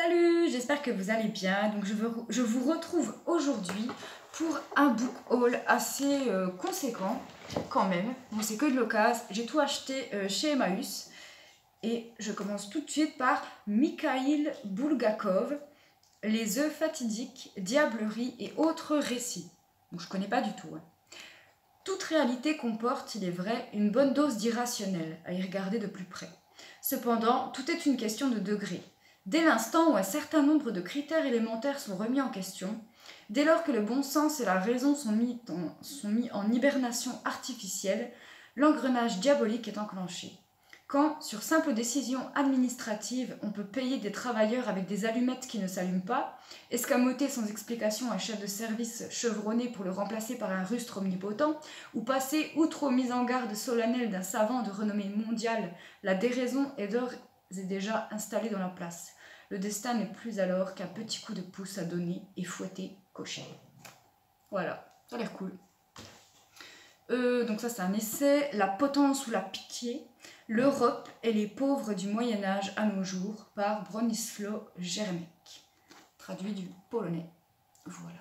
Salut, j'espère que vous allez bien. Donc je vous retrouve aujourd'hui pour un book haul assez conséquent quand même. Bon, c'est que de l'occasion. J'ai tout acheté chez Emmaüs et je commence tout de suite par Mikhail Bulgakov, Les œufs fatidiques, diablerie et autres récits. Donc je connais pas du tout. Toute réalité comporte, il est vrai, une bonne dose d'irrationnel à y regarder de plus près. Cependant, tout est une question de degré. Dès l'instant où un certain nombre de critères élémentaires sont remis en question, dès lors que le bon sens et la raison sont mis en hibernation artificielle, l'engrenage diabolique est enclenché. Quand, sur simple décision administrative, on peut payer des travailleurs avec des allumettes qui ne s'allument pas, escamoter sans explication un chef de service chevronné pour le remplacer par un rustre omnipotent, ou passer outre aux mises en garde solennelles d'un savant de renommée mondiale, la déraison est d'ores et déjà installée dans la place. Le destin n'est plus alors qu'un petit coup de pouce à donner et fouetter cocher. Voilà, ça a l'air cool. Donc ça c'est un essai, La potence ou la pitié, l'Europe et les pauvres du Moyen-Âge à nos jours, par Bronisław Jermek, traduit du polonais. Voilà.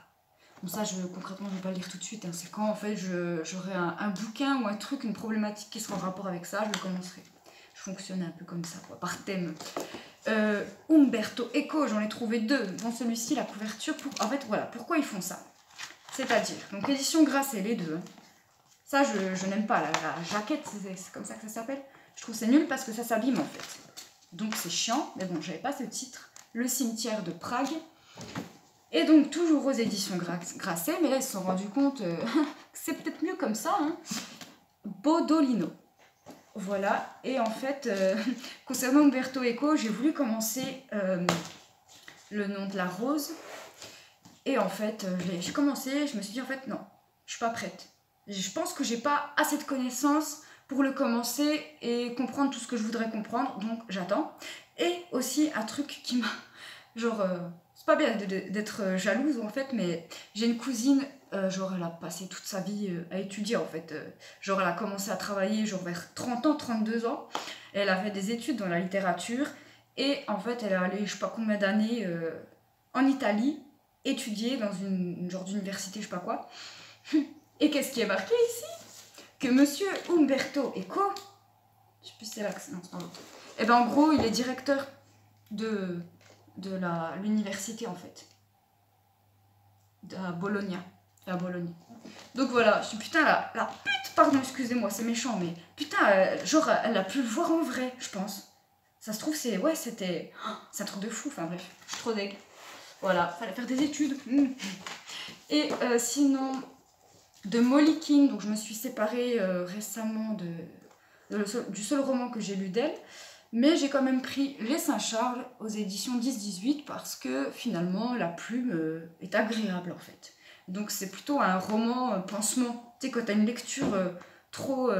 Bon ça concrètement je ne vais pas le lire tout de suite, hein. C'est quand en fait j'aurai un bouquin ou un truc, une problématique qui sera en rapport avec ça, je le commencerai. Je fonctionne un peu comme ça, quoi, par thème. Umberto Eco, j'en ai trouvé deux. Dans celui-ci, la couverture, en fait, voilà, pourquoi ils font ça. C'est-à-dire, donc l'édition Grasset, les deux. Ça, je n'aime pas, la jaquette, c'est comme ça que ça s'appelle. Je trouve c'est nul parce que ça s'abîme, en fait. Donc c'est chiant, mais bon, j'avais pas ce titre. Le cimetière de Prague. Et donc, toujours aux éditions Grasset, mais là, ils se sont rendus compte que c'est peut-être mieux comme ça, hein. Bodolino. Voilà, et en fait, concernant Umberto Eco, j'ai voulu commencer Le nom de la rose. Et en fait, j'ai commencé, je me suis dit en fait non, je suis pas prête. Je pense que j'ai pas assez de connaissances pour le commencer et comprendre tout ce que je voudrais comprendre, donc j'attends. Et aussi un truc qui m'a... Genre, c'est pas bien d'être jalouse en fait, mais j'ai une cousine, genre elle a passé toute sa vie à étudier en fait. Genre elle a commencé à travailler genre vers 30 ans, 32 ans. Et elle a fait des études dans la littérature. Et en fait elle est allée je sais pas combien d'années en Italie, étudier dans une genre d'université, je sais pas quoi. Et qu'est-ce qui est marqué ici? Que monsieur Umberto Eco, je sais plus si c'est l'accent, non c'est pas l'autre. Et ben en gros il est directeur de l'université en fait. À Bologna. À Bologne. Donc voilà, je suis putain la pute, pardon, excusez-moi, c'est méchant, mais putain, genre elle a pu le voir en vrai, je pense. Ça se trouve, c'est un truc de fou, enfin bref, je suis trop deg. Voilà, fallait faire des études. Et sinon, de Molly King, donc je me suis séparée récemment du seul roman que j'ai lu d'elle, mais j'ai quand même pris Les Saint-Charles aux éditions 10-18 parce que finalement la plume est agréable en fait. Donc c'est plutôt un roman pansement, tu sais quand t'as une lecture trop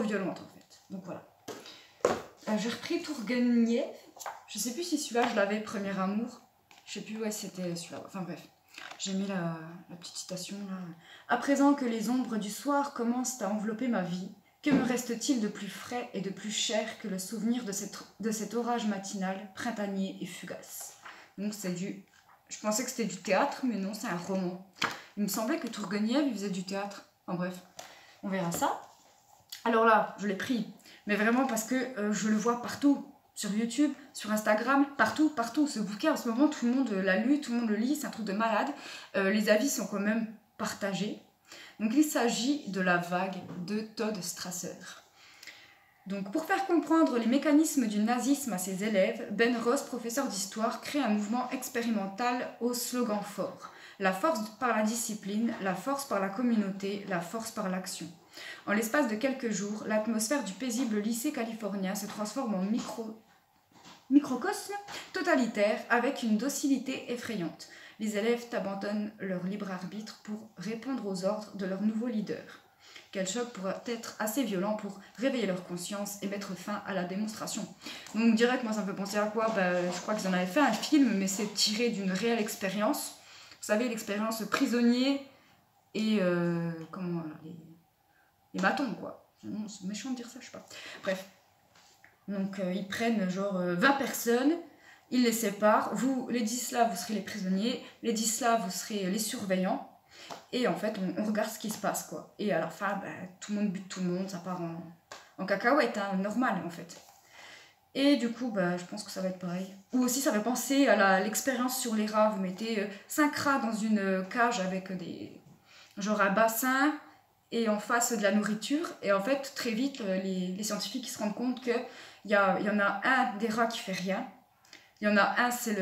violente en fait. Donc voilà. J'ai repris Tourguenieff, je sais plus si celui-là je l'avais, Premier Amour. Je sais plus, ouais, c'était celui-là. Enfin bref, j'ai mis la petite citation là. À présent que les ombres du soir commencent à envelopper ma vie, que me reste-t-il de plus frais et de plus cher que le souvenir de cet orage matinal, printanier et fugace. Donc c'est du... Je pensais que c'était du théâtre, mais non, c'est un roman. Il me semblait que Tourguenieff il faisait du théâtre. Enfin bref, on verra ça. Alors là, je l'ai pris, mais vraiment parce que je le vois partout. Sur YouTube, sur Instagram, partout. Ce bouquin, en ce moment, tout le monde l'a lu, tout le monde le lit, c'est un truc de malade. Les avis sont quand même partagés. Donc il s'agit de La Vague de Todd Strasser. Donc pour faire comprendre les mécanismes du nazisme à ses élèves, Ben Ross, professeur d'histoire, crée un mouvement expérimental au slogan fort. La force par la discipline, la force par la communauté, la force par l'action. En l'espace de quelques jours, l'atmosphère du paisible lycée californien se transforme en microcosme totalitaire avec une docilité effrayante. Les élèves abandonnent leur libre arbitre pour répondre aux ordres de leur nouveau leader. Quel choc pourrait être assez violent pour réveiller leur conscience et mettre fin à la démonstration. Donc direct, moi ça me fait penser à quoi? Je crois qu'ils en avaient fait un film, mais c'est tiré d'une réelle expérience. Vous savez, l'expérience prisonnier et les bâtons, quoi. C'est méchant de dire ça, je sais pas. Bref. Donc ils prennent genre 20 personnes il les sépare. Vous, les 10 là, vous serez les prisonniers. Les 10 là, vous serez les surveillants. Et en fait, on regarde ce qui se passe, quoi. Et à la fin, bah, tout le monde bute tout le monde. Ça part en cacahuète, hein, normal, en fait. Et du coup, bah, je pense que ça va être pareil. Ou aussi, ça fait penser à l'expérience sur les rats. Vous mettez 5 rats dans une cage avec genre un bassin et en face de la nourriture. Et en fait, très vite, les scientifiques ils se rendent compte qu'il y en a un des rats qui fait rien. Il y en a un, c'est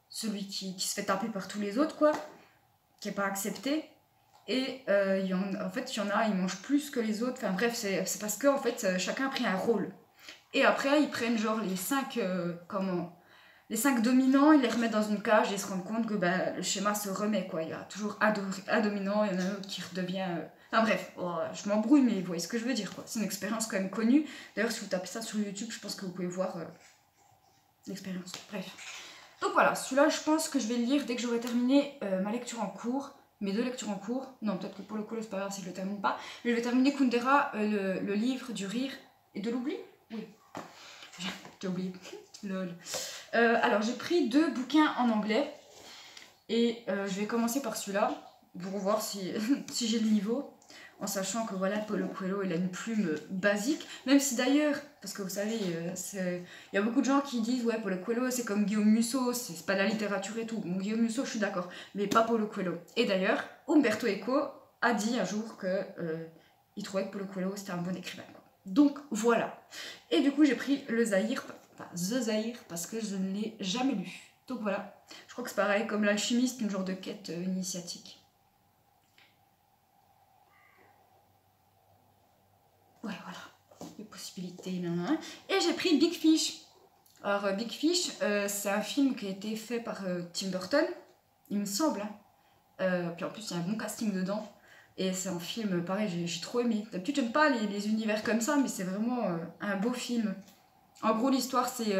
celui qui se fait taper par tous les autres, quoi, qui n'est pas accepté. Et en fait, il y en a, ils mangent plus que les autres. Enfin bref, c'est parce que en fait, chacun a pris un rôle. Et après, ils prennent genre les 5 dominants, ils les remettent dans une cage et ils se rendent compte que bah, le schéma se remet, quoi. Il y a toujours un dominant, il y en a un autre qui redevient... Enfin bref, je m'embrouille, mais vous voyez ce que je veux dire, quoi. C'est une expérience quand même connue. D'ailleurs, si vous tapez ça sur YouTube, je pense que vous pouvez voir l'expérience. Bref. Donc voilà, celui-là, je pense que je vais le lire dès que j'aurai terminé ma lecture en cours. Mes 2 lectures en cours. Non, peut-être que pour le coup, c'est pas grave si je le termine pas. Mais je vais terminer Kundera, le livre du rire et de l'oubli. Oui. J'ai oublié. Lol. Alors, j'ai pris 2 bouquins en anglais. Et je vais commencer par celui-là. Pour voir si, si j'ai le niveau. En sachant que voilà, Paulo Coelho, il a une plume basique. Même si d'ailleurs, parce que vous savez, il y a beaucoup de gens qui disent ouais, Paulo Coelho, c'est comme Guillaume Musso, c'est pas de la littérature et tout. Bon, Guillaume Musso, je suis d'accord, mais pas Paulo Coelho. Et d'ailleurs, Umberto Eco a dit un jour que il trouvait que Paulo Coelho, c'était un bon écrivain. Quoi. Donc voilà. Et du coup, j'ai pris le Zahir, enfin The Zahir, parce que je ne l'ai jamais lu. Donc voilà. Je crois que c'est pareil, comme l'alchimiste, une genre de quête initiatique. Ouais, voilà, les possibilités. Et j'ai pris Big Fish. Alors, Big Fish, c'est un film qui a été fait par Tim Burton, il me semble. Puis en plus, il y a un bon casting dedans. Et c'est un film, pareil, j'ai trop aimé. D'habitude, j'aime pas les univers comme ça, mais c'est vraiment un beau film. En gros, l'histoire, c'est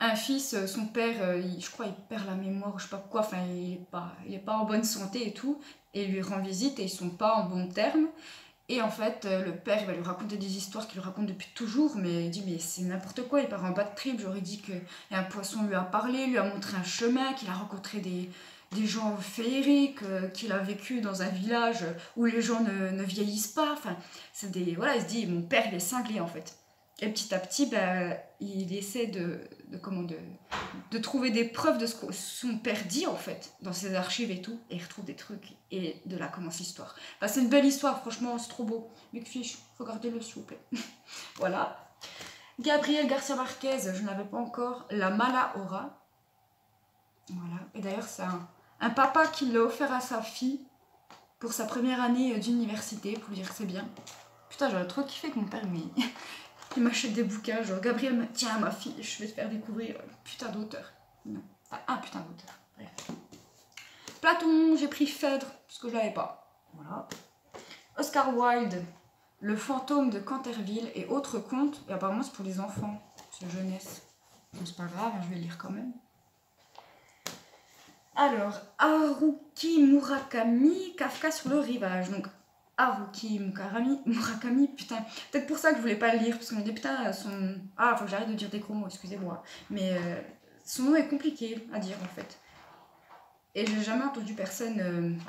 un fils, son père, je crois, il perd la mémoire, je sais pas quoi, enfin, il est pas en bonne santé et tout. Et il lui rend visite et ils sont pas en bons termes. Et en fait, le père, il va lui raconter des histoires qu'il lui raconte depuis toujours, mais il dit, mais c'est n'importe quoi, il part en bad trip. J'aurais dit qu'un poisson lui a parlé, lui a montré un chemin, qu'il a rencontré des gens féeriques, qu'il a vécu dans un village où les gens ne vieillissent pas. Enfin, voilà, il se dit, mon père, il est cinglé, en fait. Et petit à petit, ben, il essaie de trouver des preuves de ce que son père dit, en fait, dans ses archives et tout, et il retrouve des trucs, et de là commence l'histoire. Enfin, c'est une belle histoire, franchement, c'est trop beau. Big Fish, regardez-le, s'il vous plaît. Voilà. Gabriel Garcia Marquez, je n'avais pas encore. La Mala Hora. Voilà. Et d'ailleurs, c'est un papa qui l'a offert à sa fille pour sa première année d'université, pour lui dire que c'est bien. Putain, j'aurais trop kiffé que mon père il m'achète des bouquins, genre Gabriel, tiens ma fille, je vais te faire découvrir putain d'auteur. Non, un putain d'auteur. Bref. Platon, j'ai pris Phèdre, parce que je l'avais pas. Voilà. Oscar Wilde, Le fantôme de Canterville et autres contes. Et apparemment c'est pour les enfants, c'est jeunesse. Bon, c'est pas grave, je vais lire quand même. Alors, Haruki Murakami, Kafka sur le rivage. Donc, Haruki Murakami, putain, peut-être pour ça que je voulais pas le lire, parce qu'on me dit putain, son... Ah, faut que j'arrête de dire des gros mots, excusez-moi. Mais son nom est compliqué à dire en fait. Et j'ai jamais entendu personne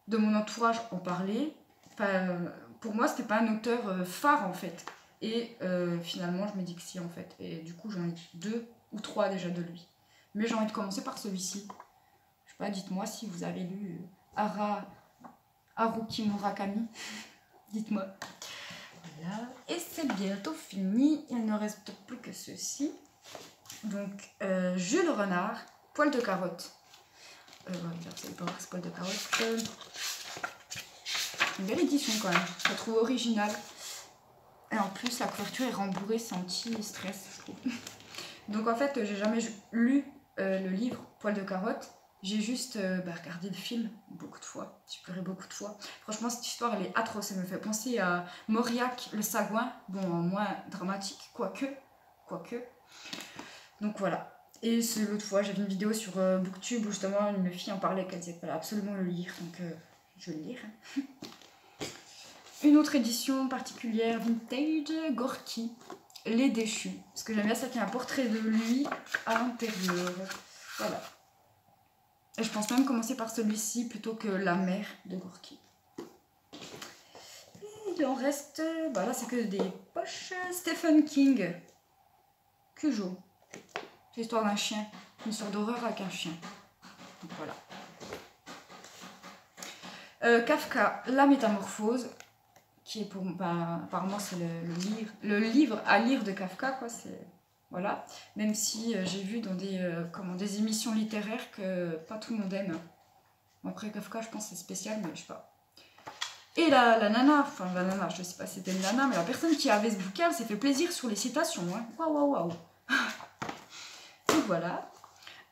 de mon entourage en parler. Enfin, pour moi, c'était pas un auteur phare en fait. Et finalement, je me dis que si en fait. Et du coup, j'en ai 2 ou 3 déjà de lui. Mais j'ai envie de commencer par celui-ci. Je sais pas, dites-moi si vous avez lu Haruki Murakami. Dites-moi. Voilà. Et c'est bientôt fini. Il ne reste plus que ceci. Donc, Jules Renard, Poil de carotte. Voilà, vous savez pas voir ce poil de carotte. Une belle édition quand même. Je la trouve originale. Et en plus, la couverture est rembourrée, c'est anti-stress, je trouve. Donc en fait, j'ai jamais lu le livre Poil de carotte. J'ai juste regardé le film beaucoup de fois. J'ai pleuré beaucoup de fois. Franchement, cette histoire, elle est atroce. Elle me fait penser à Mauriac, le sagouin. Bon, moins dramatique, quoique. Donc voilà. Et l'autre fois, j'avais une vidéo sur Booktube où justement une fille en parlait qu'elle disait qu'il fallait absolument le lire. Donc je vais le lire. Une autre édition particulière, vintage, Gorky. Les Déchus. Parce que j'aime bien ça qu'il y a un portrait de lui à l'intérieur. Voilà. Et je pense même commencer par celui-ci plutôt que la mère de Gorky. Et il en reste... Bah là, c'est que des poches. Stephen King. Cujo. C'est l'histoire d'un chien. Une histoire d'horreur avec un chien. Donc voilà. Kafka, La Métamorphose. Qui est pour... Bah, apparemment, c'est le livre à lire de Kafka, quoi. C'est... Voilà, même si j'ai vu dans des émissions littéraires que pas tout le monde aime. Après Kafka, je pense que c'est spécial, mais je sais pas. Et la nana, enfin la nana, je sais pas si c'était une nana, mais la personne qui avait ce bouquin s'est fait plaisir sur les citations. Hein. Waouh, waouh, waouh. Donc voilà.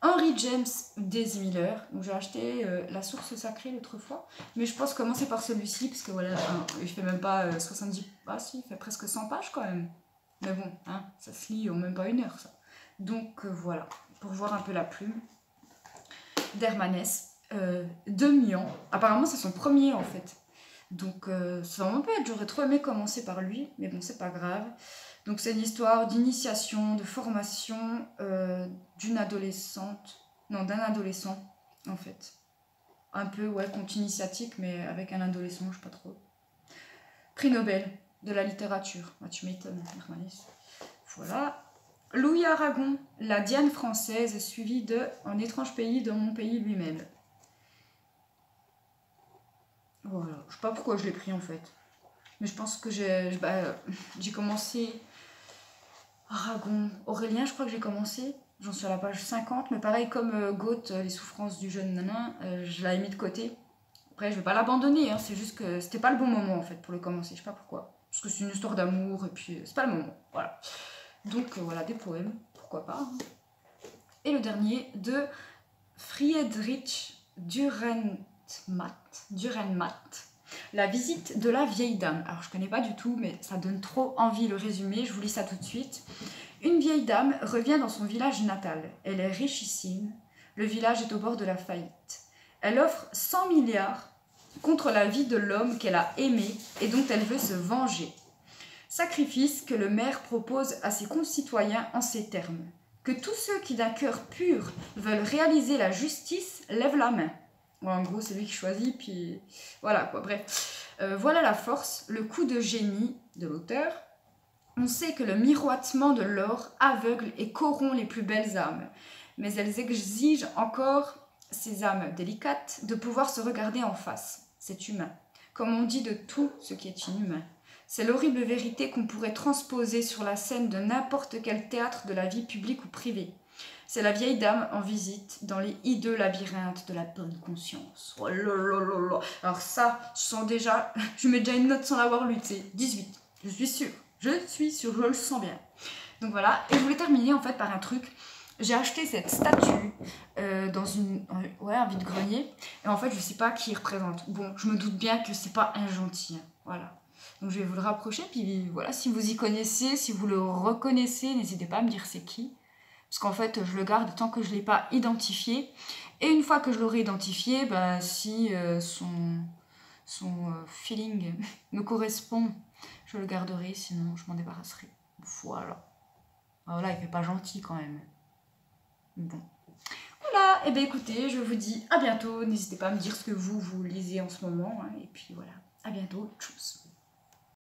Henry James Daisy Miller. Donc j'ai acheté La Source Sacrée l'autre fois, mais je pense commencer par celui-ci, parce que voilà, il fait même pas 70... Ah si, il fait presque 100 pages quand même. Mais bon, hein, ça se lit en même pas une heure, ça. Donc voilà, pour voir un peu la plume. D'Hermanès, de Mian. Apparemment, c'est son premier, en fait. Donc ça va peut-être, j'aurais trop aimé commencer par lui, mais bon, c'est pas grave. Donc c'est une histoire d'initiation, de formation d'une adolescente. Non, d'un adolescent, en fait. Un peu, ouais, conte initiatique, mais avec un adolescent, je sais pas trop. Prix Nobel de la littérature. Ah, tu m'étonnes, Hermanès. Voilà. Louis Aragon, La Diane française, suivie de Un étrange pays dans mon pays lui-même. Voilà. Je sais pas pourquoi je l'ai pris en fait. Mais je pense que j'ai commencé Aragon. Aurélien, je crois que j'ai commencé. J'en suis à la page 50. Mais pareil, comme Goethe, Les souffrances du jeune nanin, je l'avais mis de côté. Après, je vais pas l'abandonner. Hein. C'est juste que c'était pas le bon moment en fait pour le commencer. Je sais pas pourquoi. Parce que c'est une histoire d'amour et puis c'est pas le moment. Voilà. Donc voilà, des poèmes. Pourquoi pas. Hein. Et le dernier de Friedrich Dürrenmatt, La visite de la vieille dame. Alors je connais pas du tout, mais ça donne trop envie le résumé, je vous lis ça tout de suite. Une vieille dame revient dans son village natal. Elle est richissime. Le village est au bord de la faillite. Elle offre 100 milliards contre la vie de l'homme qu'elle a aimé et dont elle veut se venger. Sacrifice que le maire propose à ses concitoyens en ces termes. Que tous ceux qui d'un cœur pur veulent réaliser la justice lèvent la main. Bon, en gros, c'est lui qui choisit, puis voilà quoi, bref. Voilà la force, le coup de génie de l'auteur. On sait que le miroitement de l'or aveugle et corrompt les plus belles âmes, mais elles exigent encore, ces âmes délicates, de pouvoir se regarder en face. C'est humain, comme on dit de tout ce qui est inhumain. C'est l'horrible vérité qu'on pourrait transposer sur la scène de n'importe quel théâtre de la vie publique ou privée. C'est la vieille dame en visite dans les hideux labyrinthes de la bonne conscience. Oh là là là là. Alors ça, je mets déjà une note sans l'avoir lu, c'est 18. Je suis sûre, je le sens bien. Donc voilà, et je voulais terminer en fait par un truc. J'ai acheté cette statue dans un vide-grenier, et en fait je sais pas qui il représente. Bon, je me doute bien que c'est pas un gentil, hein. Voilà. Donc je vais vous le rapprocher, puis voilà, si vous y connaissez, si vous le reconnaissez, n'hésitez pas à me dire c'est qui. Parce qu'en fait, je le garde tant que je ne l'ai pas identifié. Et une fois que je l'aurai identifié, bah, si son feeling me correspond, je le garderai, sinon je m'en débarrasserai. Voilà. Alors là, il fait pas gentil quand même. Bon. Voilà, et bien écoutez, je vous dis à bientôt. N'hésitez pas à me dire ce que vous lisez en ce moment. Hein, et puis voilà, à bientôt. Tchuss.